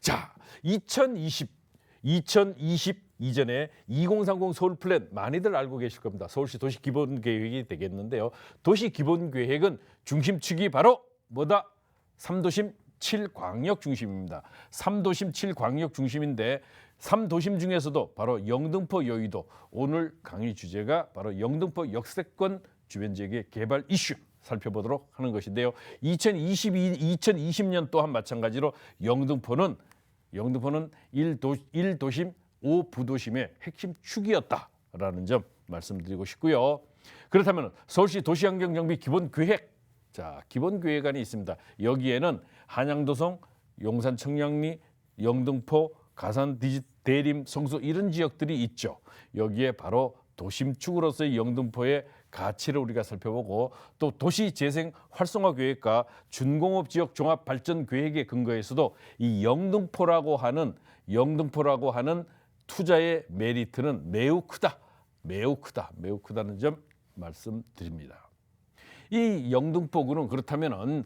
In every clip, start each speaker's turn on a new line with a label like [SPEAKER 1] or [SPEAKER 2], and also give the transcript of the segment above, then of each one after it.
[SPEAKER 1] 자, 2020 이전에 2030 서울 플랜 많이들 알고 계실 겁니다. 서울시 도시 기본 계획이 되겠는데요. 도시 기본 계획은 중심축이 바로 뭐다? 3도심 7광역 중심입니다. 3도심 7광역 중심인데 3도심 중에서도 바로 영등포 여의도, 오늘 강의 주제가 바로 영등포 역세권 주변 지역의 개발 이슈 살펴보도록 하는 것인데요. 2020년 또한 마찬가지로 영등포는 1도심 5부도심의 핵심 축이었다라는 점 말씀드리고 싶고요. 그렇다면 서울시 도시환경정비 기본계획, 자, 기본계획안이 있습니다. 여기에는 한양도성, 용산 청량리, 영등포, 가산 대림, 성수 이런 지역들이 있죠. 여기에 바로 도심축으로서의 영등포의 가치를 우리가 살펴보고, 또 도시재생 활성화 계획과 준공업 지역 종합 발전 계획에 근거해서도 이 영등포라고 하는 투자의 메리트는 매우 크다는 점 말씀드립니다. 이 영등포구는 그렇다면은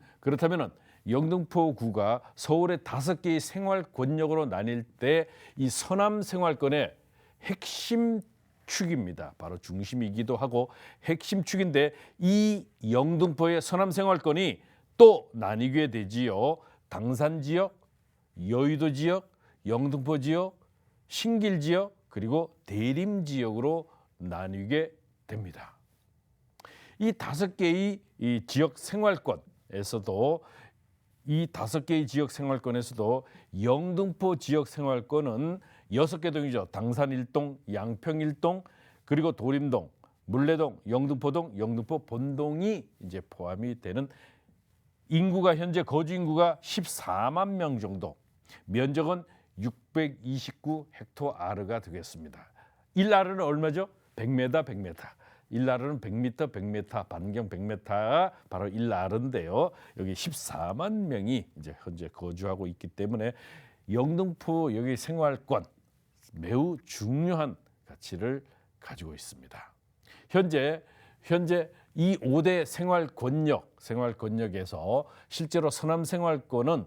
[SPEAKER 1] 영등포구가 서울의 5개의 생활 권역으로 나뉠 때 이 서남 생활권의 핵심 축입니다. 바로 중심이기도 하고 핵심 축인데, 이 영등포의 서남 생활권이 또 나뉘게 되지요. 당산 지역, 여의도 지역, 영등포 지역, 신길 지역, 그리고 대림 지역으로 나뉘게 됩니다. 이 5개의 이 지역 생활권에서도 영등포 지역 생활권은 6개 동이죠. 당산 1동, 양평 1동, 그리고 도림동, 물레동, 영등포동, 영등포 본동이 이제 포함이 되는, 인구가 현재 거주 인구가 14만 명 정도, 면적은 629헥토아르가 되겠습니다. 1아르는 얼마죠? 100m. 1아르는 100m, 100m, 반경 100m가 바로 1아르인데요. 여기 14만 명이 이제 현재 거주하고 있기 때문에 영등포 여기 생활권 매우 중요한 가치를 가지고 있습니다. 현재 이 5대 생활 권역에서 실제로 서남 생활권은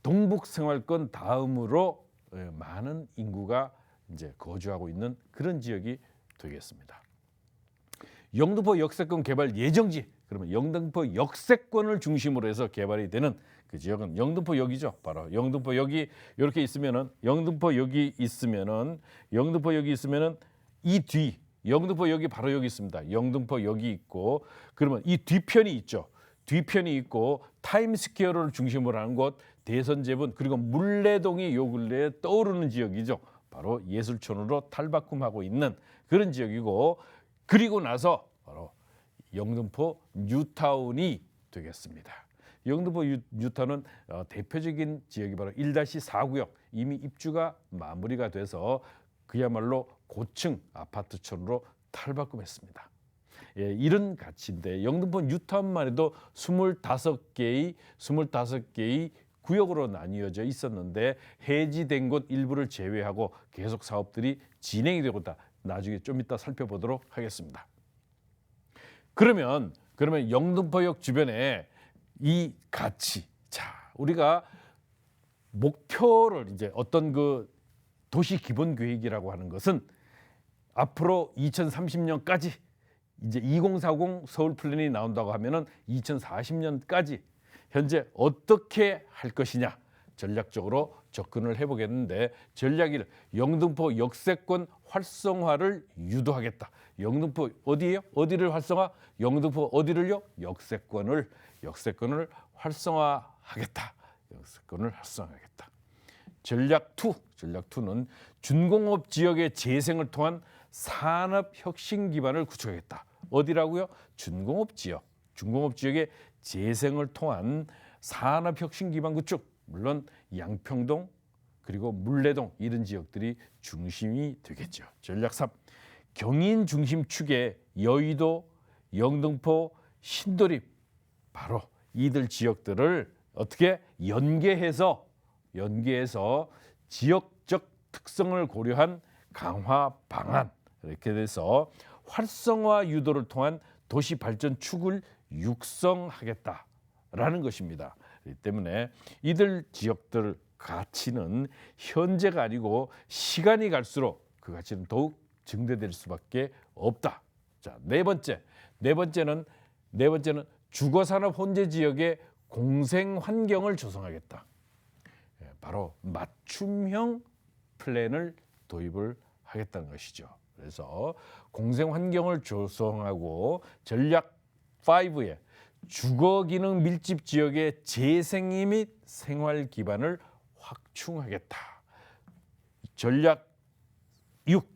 [SPEAKER 1] 동북 생활권 다음으로 많은 인구가 이제 거주하고 있는 그런 지역이 되겠습니다. 영등포 역세권 개발 예정지, 그러면 영등포 역세권을 중심으로 해서 개발이 되는 그 지역은 영등포역이죠. 바로 영등포역이 이렇게 있으면은, 영등포역이 있으면은 이 뒤 영등포역이 바로 여기 있습니다. 영등포역이 있고, 그러면 이 뒤편이 있죠. 뒤편이 있고 타임스퀘어를 중심으로 하는 곳, 대선제분, 그리고 물레동이 요 근래에 떠오르는 지역이죠. 바로 예술촌으로 탈바꿈하고 있는 그런 지역이고, 그리고 나서 바로 영등포 뉴타운이 되겠습니다. 영등포 뉴타운은 대표적인 지역이 바로 1-4구역, 이미 입주가 마무리가 돼서 그야말로 고층 아파트촌으로 탈바꿈했습니다. 예, 이런 가치인데, 영등포 뉴타운만 해도 25개의 구역으로 나뉘어져 있었는데 해지된 곳 일부를 제외하고 계속 사업들이 진행이 되고 있다. 나중에 좀 이따 살펴보도록 하겠습니다. 그러면 영등포역 주변에 이 가치, 자, 우리가 목표를 이제 어떤 그 도시 기본 계획이라고 하는 것은 앞으로 2030년까지 이제 2040 서울 플랜이 나온다고 하면은 2040년까지 현재 어떻게 할 것이냐 전략적으로 접근을 해보겠는데, 전략이 영등포 역세권 활성화를 유도하겠다. 영등포 어디예요? 어디를 활성화? 영등포 어디를요? 역세권을 활성화하겠다. 전략 2는 준공업 지역의 재생을 통한 산업 혁신 기반을 구축하겠다. 어디라고요? 준공업 지역의 재생을 통한 산업 혁신 기반 구축. 물론 양평동 그리고 물레동 이런 지역들이 중심이 되겠죠. 전략 3, 경인 중심 축의 여의도, 영등포, 신도림, 바로 이들 지역들을 어떻게 연계해서 지역적 특성을 고려한 강화 방안, 이렇게 돼서 활성화 유도를 통한 도시 발전 축을 육성하겠다라는 것입니다. 그렇기 때문에 이들 지역들 가치는 현재가 아니고 시간이 갈수록 그 가치는 더욱 증대될 수밖에 없다. 자, 네 번째는 주거산업 혼재 지역의 공생 환경을 조성하겠다. 바로 맞춤형 플랜을 도입을 하겠다는 것이죠. 그래서 공생 환경을 조성하고 전략 5에 주거 기능 밀집 지역의 재생 및 생활 기반을 확충하겠다. 전략 6.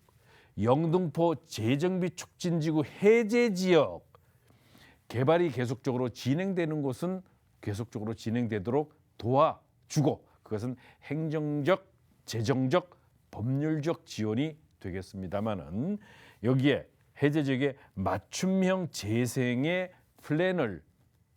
[SPEAKER 1] 영등포 재정비 촉진지구 해제 지역 개발이 계속적으로 진행되는 곳은 계속적으로 진행되도록 도와주고 그것은 행정적, 재정적, 법률적 지원이 되겠습니다마는 여기에 해제 지역의 맞춤형 재생의 플랜을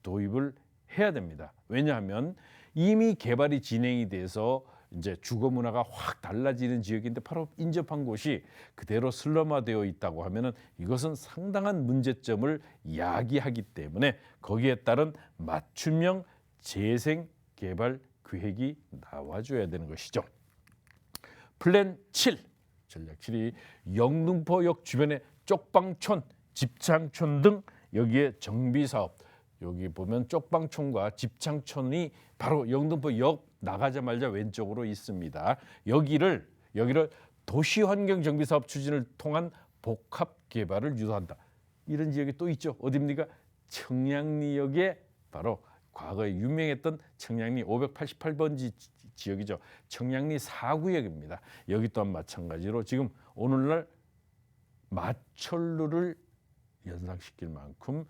[SPEAKER 1] 도입을 해야 됩니다. 왜냐하면 이미 개발이 진행이 돼서 이제 주거 문화가 확 달라지는 지역인데 바로 인접한 곳이 그대로 슬럼화되어 있다고 하면은 이것은 상당한 문제점을 야기하기 때문에 거기에 따른 맞춤형 재생 개발 계획이 나와줘야 되는 것이죠. 플랜 7, 전략 7이 영등포역 주변의 쪽방촌, 집창촌 등 여기에 정비사업, 여기 보면 쪽방촌과 집창촌이 바로 영등포역 나가자마자 왼쪽으로 있습니다. 여기를 도시환경정비사업 추진을 통한 복합개발을 유도한다. 이런 지역이 또 있죠. 어디입니까? 청량리역에 바로 과거에 유명했던 청량리 588번지 지역이죠. 청량리 4구역입니다. 여기 또한 마찬가지로 지금 오늘날 마철루를 연상시킬 만큼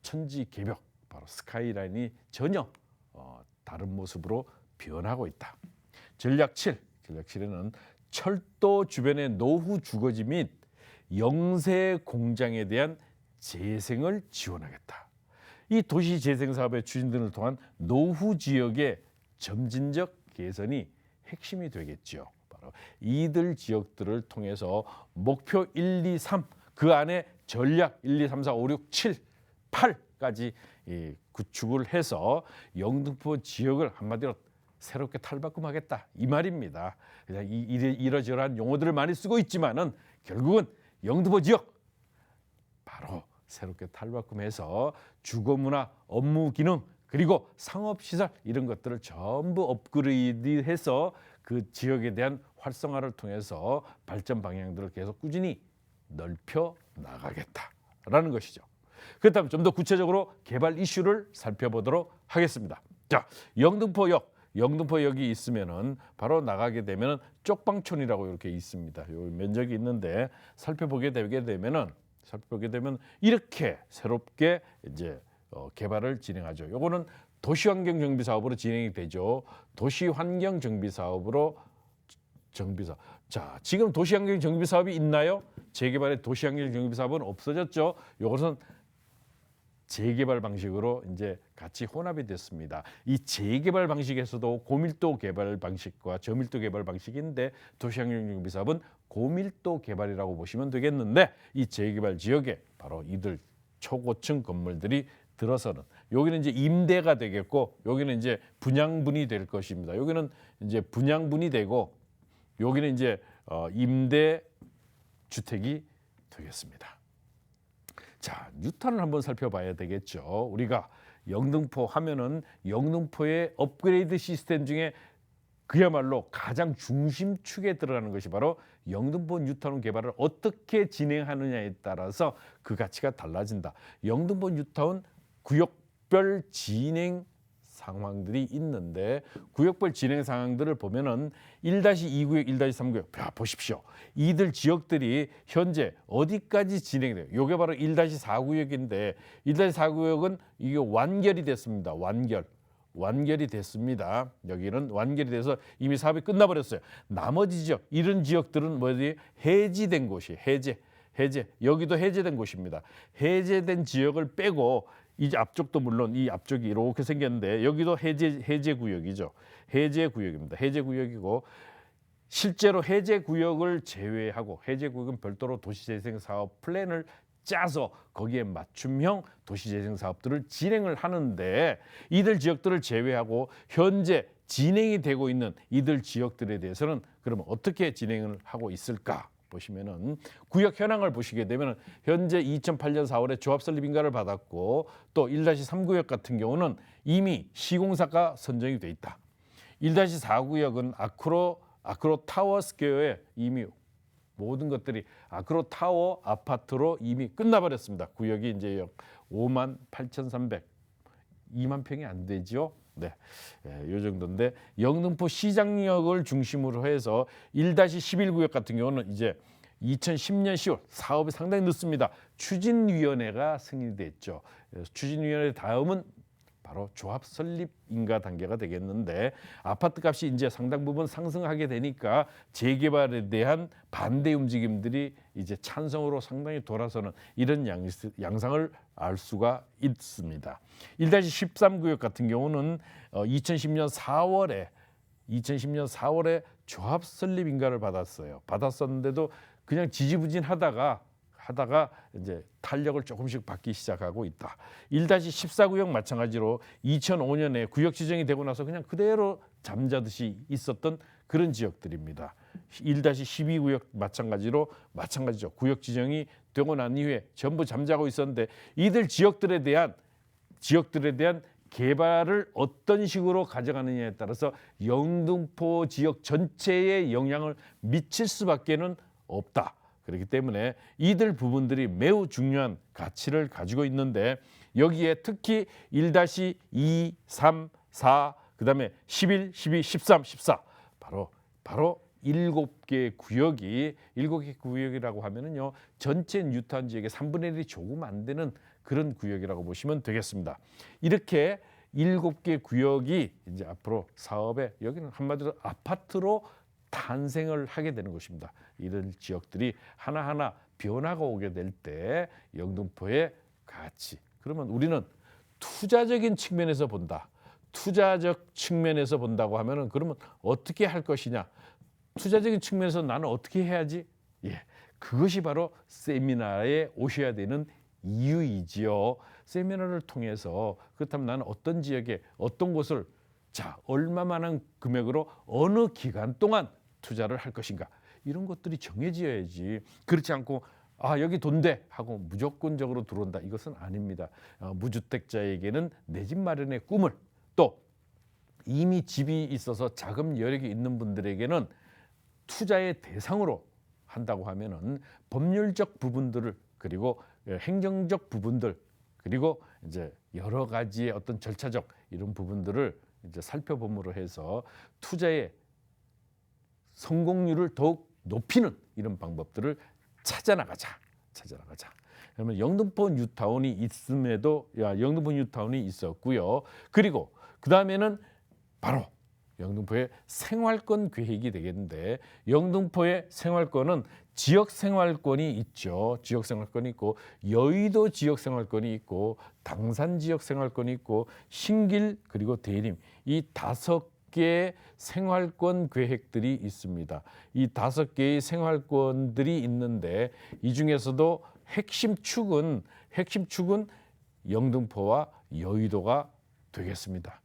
[SPEAKER 1] 천지개벽, 바로 스카이라인이 전혀 다른 모습으로 변하고 있다. 전략 7에는 철도 주변의 노후 주거지 및 영세 공장에 대한 재생을 지원하겠다. 이 도시 재생 사업의 추진 등을 통한 노후 지역의 점진적 개선이 핵심이 되겠죠. 바로 이들 지역들을 통해서 목표 1, 2, 3, 그 안에 전략 1, 2, 3, 4, 5, 6, 7, 8까지 구축을 해서 영등포 지역을 한마디로 새롭게 탈바꿈하겠다 이 말입니다. 그냥 이러저러한 용어들을 많이 쓰고 있지만은 결국은 영등포 지역 바로 새롭게 탈바꿈해서 주거문화, 업무 기능 그리고 상업시설 이런 것들을 전부 업그레이드해서 그 지역에 대한 활성화를 통해서 발전 방향들을 계속 꾸준히 넓혀 나가겠다라는 것이죠. 그렇다면 좀 더 구체적으로 개발 이슈를 살펴보도록 하겠습니다. 자, 영등포역이 있으면은 바로 나가게 되면은 쪽방촌이라고 이렇게 있습니다. 요 면적이 있는데 살펴보게 되면 이렇게 새롭게 이제 개발을 진행하죠. 요거는 도시환경 정비 사업으로 진행이 되죠. 도시환경 정비 사업으로 정비사. 자, 지금 도시환경 정비 사업이 있나요? 재개발의 도시환경 정비 사업은 없어졌죠. 요것은 재개발 방식으로 이제 같이 혼합이 됐습니다. 이 재개발 방식에서도 고밀도 개발 방식과 저밀도 개발 방식인데 도시환경 정비 사업은 고밀도 개발이라고 보시면 되겠는데 이 재개발 지역에 바로 이들 초고층 건물들이 들어서는 여기는 이제 임대가 되겠고 여기는 이제 분양분이 될 것입니다. 여기는 이제 분양분이 되고 여기는 이제 임대 주택이 되겠습니다. 자, 뉴타운을 한번 살펴봐야 되겠죠. 우리가 영등포 하면은 영등포의 업그레이드 시스템 중에 그야말로 가장 중심축에 들어가는 것이 바로 영등포 뉴타운 개발을 어떻게 진행하느냐에 따라서 그 가치가 달라진다. 영등포 뉴타운 구역별 진행 상황들이 있는데 구역별 진행 상황들을 보면은 1-2구역, 1-3구역 보십시오. 이들 지역들이 현재 어디까지 진행돼요? 이게 바로 1-4구역인데 1-4구역은 이게 완결이 됐습니다. 완결이 됐습니다. 여기는 완결이 돼서 이미 사업이 끝나버렸어요. 나머지 지역, 이런 지역들은 뭐지? 해지된 곳이 해제. 여기도 해제된 곳입니다. 해제된 지역을 빼고 이 앞쪽도 물론 이 앞쪽이 이렇게 생겼는데 여기도 해제 구역이죠. 해제 구역입니다. 해제 구역이고 실제로 해제 구역을 제외하고 해제 구역은 별도로 도시재생 사업 플랜을 짜서 거기에 맞춤형 도시재생 사업들을 진행을 하는데 이들 지역들을 제외하고 현재 진행이 되고 있는 이들 지역들에 대해서는 그러면 어떻게 진행을 하고 있을까? 보시면은 구역 현황을 보시게 되면 현재 2008년 4월에 조합 설립 인가를 받았고 또 1-3구역 같은 경우는 이미 시공사가 선정이 돼 있다. 1-4구역은 아크로 타워 스퀘어에 이미 모든 것들이 아크로 타워 아파트로 이미 끝나버렸습니다. 구역이 이제 58,300, 2만 평이 안 되죠. 네, 이 정도인데 영등포 시장역을 중심으로 해서 1-11구역 같은 경우는 이제 2010년 10월 사업이 상당히 늦습니다. 추진위원회가 승인됐죠. 추진위원회 다음은 바로 조합 설립 인가 단계가 되겠는데 아파트 값이 이제 상당 부분 상승하게 되니까 재개발에 대한 반대 움직임들이 이제 찬성으로 상당히 돌아서는 이런 양상을 알 수가 있습니다. 1-13구역 같은 경우는 2010년 4월에 조합 설립 인가를 받았었는데도 그냥 지지부진하다가 이제 탄력을 조금씩 받기 시작하고 있다. 1-14구역 마찬가지로 2005년에 구역 지정이 되고 나서 그냥 그대로 잠자듯이 있었던 그런 지역들입니다. 1-12구역 마찬가지죠. 구역 지정이 되고 난 이후에 전부 잠자고 있었는데 이들 지역들에 대한 개발을 어떤 식으로 가져가느냐에 따라서 영등포 지역 전체에 영향을 미칠 수밖에는 없다. 그렇기 때문에 이들 부분들이 매우 중요한 가치를 가지고 있는데 여기에 특히 1-2, 3, 4, 그다음에 11, 12, 13, 14 바로 7개 구역이라고 하면은요 전체 뉴타운 지역의 3분의 1이 조금 안 되는 그런 구역이라고 보시면 되겠습니다. 이렇게 7개 구역이 이제 앞으로 사업에 여기는 한마디로 아파트로 탄생을 하게 되는 것입니다. 이런 지역들이 하나하나 변화가 오게 될 때 영등포의 가치. 그러면 우리는 투자적인 측면에서 본다. 투자적 측면에서 본다고 하면은 그러면 어떻게 할 것이냐? 투자적인 측면에서 나는 어떻게 해야지? 그것이 바로 세미나에 오셔야 되는 이유이지요. 세미나를 통해서 그렇다면 나는 어떤 지역에 어떤 곳을 얼마만한 금액으로 어느 기간 동안 투자를 할 것인가 이런 것들이 정해져야지. 그렇지 않고 여기 돈대 하고 무조건적으로 들어온다 이것은 아닙니다. 무주택자에게는 내 집 마련의 꿈을 또 이미 집이 있어서 자금 여력이 있는 분들에게는 투자의 대상으로 한다고 하면은 법률적 부분들을 그리고 행정적 부분들 그리고 이제 여러 가지의 어떤 절차적 이런 부분들을 이제 살펴봄으로 해서 투자의 성공률을 더욱 높이는 이런 방법들을 찾아나가자. 그러면 영등포 뉴타운이 영등포 뉴타운이 있었고요. 그리고 그 다음에는 바로 영등포의 생활권 계획이 되겠는데 영등포의 생활권은 지역생활권이 있죠. 지역생활권이 있고 여의도 지역생활권이 있고 당산 지역생활권이 있고 신길 그리고 대림 이 5개의 생활권 계획들이 있습니다. 이 5개의 생활권들이 있는데 이 중에서도 핵심 축은 영등포와 여의도가 되겠습니다.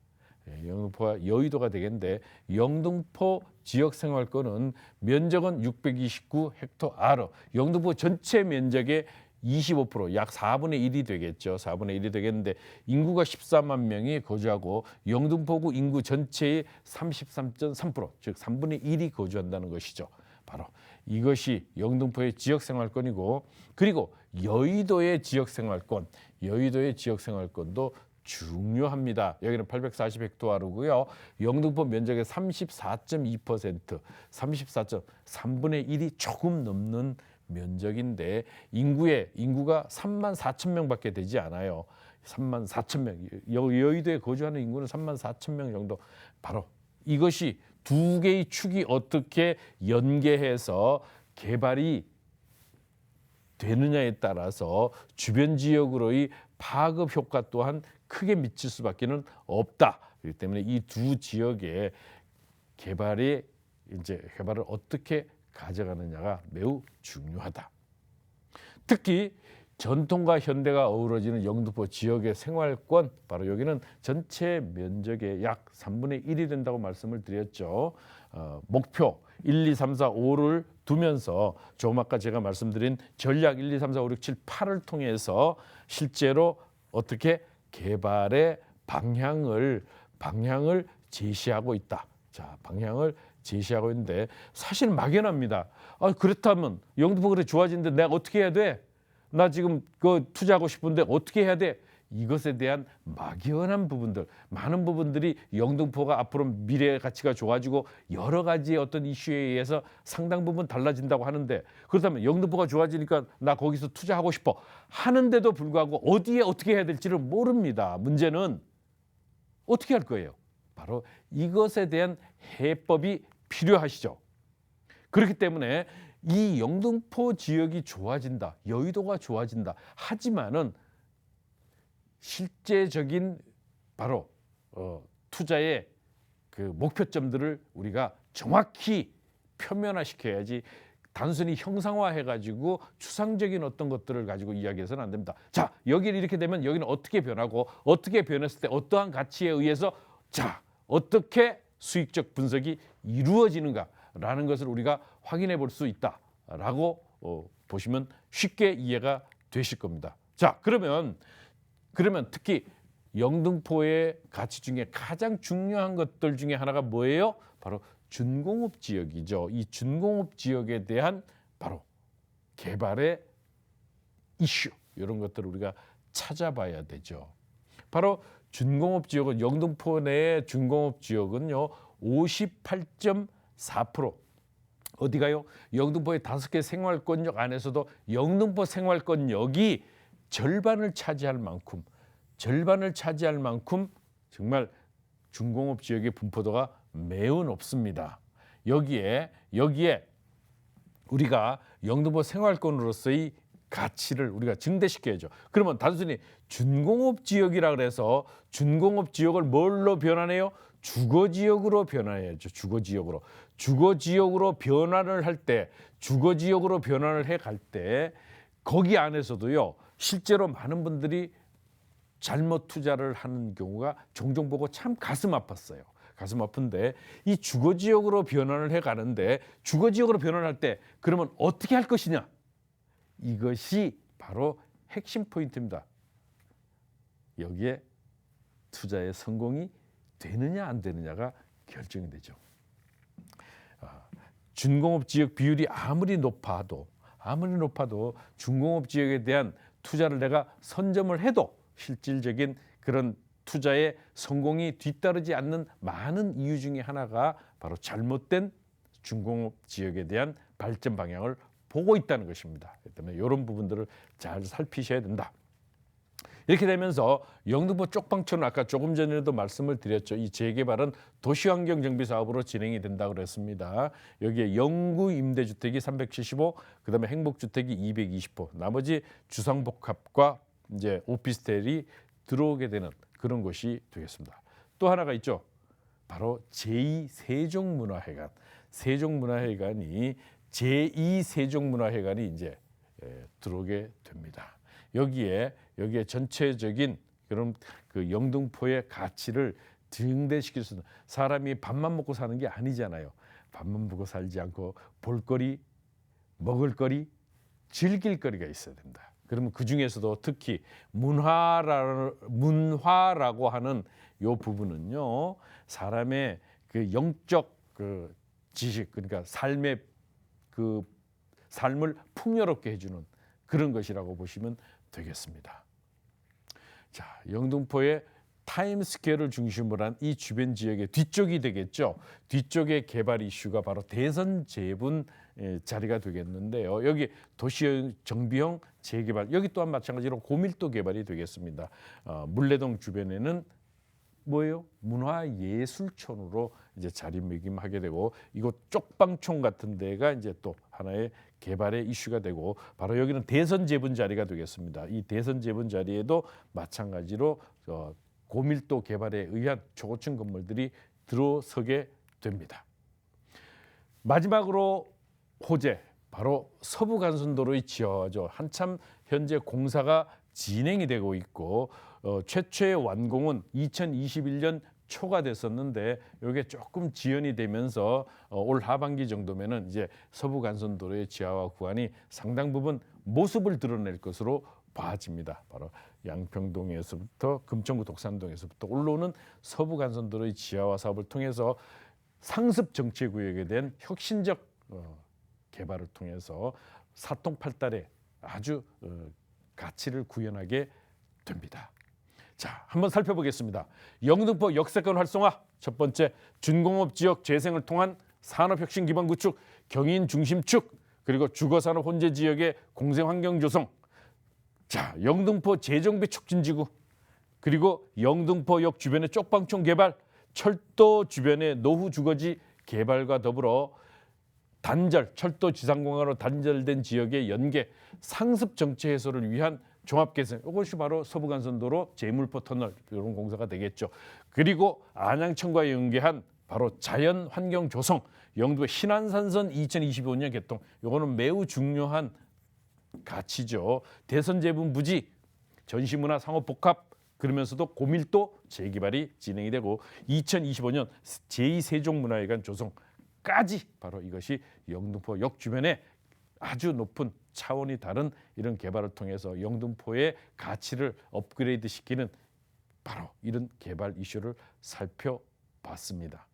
[SPEAKER 1] 영등포와 여의도가 되겠는데 영등포 지역생활권은 면적은 629헥토아르 영등포 전체 면적의 25% 약 4분의 1이 되겠죠. 4분의 1이 되겠는데 인구가 14만 명이 거주하고 영등포구 인구 전체의 33.3% 즉 3분의 1이 거주한다는 것이죠. 바로 이것이 영등포의 지역생활권이고 그리고 여의도의 지역생활권도 중요합니다. 여기는 840헥토아르고요. 영등포 면적의 34.2%, 3분의 1이 조금 넘는 면적인데 인구가 3만 4천 명밖에 되지 않아요. 3만 4천 명. 여의도에 거주하는 인구는 3만 4천 명 정도. 바로 이것이 두 개의 축이 어떻게 연계해서 개발이 되느냐에 따라서 주변 지역으로의 파급 효과 또한 크게 미칠 수밖에는 없다. 그렇기 때문에 이 두 지역의 개발을 어떻게 가져가느냐가 매우 중요하다. 특히 전통과 현대가 어우러지는 영등포 지역의 생활권, 바로 여기는 전체 면적의 약 3분의 1이 된다고 말씀을 드렸죠. 목표 1, 2, 3, 4, 5를 두면서 조금 아까 제가 말씀드린 전략 1, 2, 3, 4, 5, 6, 7, 8을 통해서 실제로 어떻게 개발의 방향을 제시하고 있다. 자, 방향을 제시하고 있는데 사실 막연합니다. 그렇다면 영등포 그래 좋아지는데 내가 어떻게 해야 돼? 나 지금 그 투자하고 싶은데 어떻게 해야 돼? 이것에 대한 막연한 부분들, 많은 부분들이 영등포가 앞으로 미래 가치가 좋아지고 여러 가지 어떤 이슈에 의해서 상당 부분 달라진다고 하는데, 그렇다면 영등포가 좋아지니까 나 거기서 투자하고 싶어 하는데도 불구하고 어디에 어떻게 해야 될지를 모릅니다. 문제는 어떻게 할 거예요? 바로 이것에 대한 해법이 필요하시죠. 그렇기 때문에 이 영등포 지역이 좋아진다, 여의도가 좋아진다 하지만은 실제적인 바로 투자의 그 목표점들을 우리가 정확히 표면화시켜야지, 단순히 형상화해가지고 추상적인 어떤 것들을 가지고 이야기해서는 안 됩니다. 자, 여기는 이렇게 되면 여기는 어떻게 변하고 어떻게 변했을 때 어떠한 가치에 의해서 자, 어떻게 수익적 분석이 이루어지는가라는 것을 우리가 확인해 볼 수 있다라고 보시면 쉽게 이해가 되실 겁니다. 자, 그러면 특히 영등포의 가치 중에 가장 중요한 것들 중에 하나가 뭐예요? 바로 준공업 지역이죠. 이 준공업 지역에 대한 바로 개발의 이슈, 이런 것들을 우리가 찾아봐야 되죠. 바로 준공업 지역은, 영등포 내의 준공업 지역은요 58.4%. 어디가요? 영등포의 5개 생활권역 안에서도 영등포 생활권역이 절반을 차지할 만큼 정말 준공업 지역의 분포도가 매우 높습니다. 여기에 우리가 영등포 생활권으로서의 가치를 우리가 증대시켜야죠. 그러면 단순히 준공업 지역이라 그래서 준공업 지역을 뭘로 변환해요? 주거지역으로 변환해야죠. 주거지역으로 변환을 할 때, 주거지역으로 변환을 해 갈 때 거기 안에서도요 실제로 많은 분들이 잘못 투자를 하는 경우가 종종 보고 참 가슴 아팠어요. 가슴 아픈데, 이 주거지역으로 변환을 해 가는데, 주거지역으로 변환할 때 그러면 어떻게 할 것이냐? 이것이 바로 핵심 포인트입니다. 여기에 투자의 성공이 되느냐 안 되느냐가 결정이 되죠. 준공업 지역 비율이 아무리 높아도 준공업 지역에 대한 투자를 내가 선점을 해도 실질적인 그런 투자의 성공이 뒤따르지 않는 많은 이유 중에 하나가 바로 잘못된 준공업 지역에 대한 발전 방향을 보고 있다는 것입니다. 그렇기 때문에 이런 부분들을 잘 살피셔야 된다. 이렇게 되면서 영등포 쪽방촌은 아까 조금 전에도 말씀을 드렸죠. 이 재개발은 도시환경정비 사업으로 진행이 된다고 그랬습니다. 여기에 영구 임대주택이 375, 그다음에 행복주택이 220호, 나머지 주상복합과 이제 오피스텔이 들어오게 되는 그런 곳이 되겠습니다. 또 하나가 있죠. 바로 제2 세종문화회관. 세종문화회관이 제2 세종문화회관이 이제 들어오게 됩니다. 여기에 전체적인 그런 그 영등포의 가치를 증대시킬 수 있는, 사람이 밥만 먹고 사는 게 아니잖아요. 밥만 먹고 살지 않고 볼거리, 먹을거리, 즐길거리가 있어야 된다. 그러면 그 중에서도 특히 문화라고 하는 요 부분은요, 사람의 그 영적 그 지식, 그러니까 삶을 풍요롭게 해주는 그런 것이라고 보시면 되겠습니다. 자, 영등포의 타임스퀘어를 중심으로 한 이 주변 지역의 뒤쪽이 되겠죠. 뒤쪽의 개발 이슈가 바로 대선 재분 자리가 되겠는데요. 여기 도시 정비형 재개발, 여기 또한 마찬가지로 고밀도 개발이 되겠습니다. 물레동 주변에는 뭐예요? 문화예술촌으로 이제 자리매김하게 되고, 이곳 쪽방촌 같은 데가 이제 또 하나의 개발의 이슈가 되고, 바로 여기는 대선 재분 자리가 되겠습니다. 이 대선 재분 자리에도 마찬가지로 고밀도 개발에 의한 초고층 건물들이 들어서게 됩니다. 마지막으로 호재, 바로 서부간선도로의 지하화죠. 한참 현재 공사가 진행이 되고 있고 최초의 완공은 2021년 초가 됐었는데 이게 조금 지연이 되면서 올 하반기 정도면은 이제 서부간선도로의 지하화 구간이 상당 부분 모습을 드러낼 것으로 봐집니다. 바로 양평동에서부터 금천구 독산동에서부터 올라오는 서부간선도로의 지하화 사업을 통해서 상습 정체구역에 대한 혁신적 개발을 통해서 사통팔달에 아주 가치를 구현하게 됩니다. 자, 한번 살펴보겠습니다. 영등포 역세권 활성화, 첫 번째 준공업 지역 재생을 통한 산업혁신 기반 구축, 경인 중심축, 그리고 주거산업 혼재 지역의 공생환경 조성. 자, 영등포 재정비 촉진지구, 그리고 영등포역 주변의 쪽방촌 개발, 철도 주변의 노후 주거지 개발과 더불어 단절, 철도 지상공항으로 단절된 지역의 연계, 상습 정체 해소를 위한 종합 개선, 이것이 바로 서부간선도로 제물포 터널 이런 공사가 되겠죠. 그리고 안양천과 연계한 바로 자연 환경 조성, 영도 신안산선 2025년 개통, 이거는 매우 중요한 가치죠. 대선 제분 부지, 전시문화 상업복합, 그러면서도 고밀도 재개발이 진행이 되고 2025년 제2세종문화회관 조성까지 바로 이것이 영등포역 주변에 아주 높은 차원이 다른 이런 개발을 통해서 영등포의 가치를 업그레이드 시키는 바로 이런 개발 이슈를 살펴봤습니다.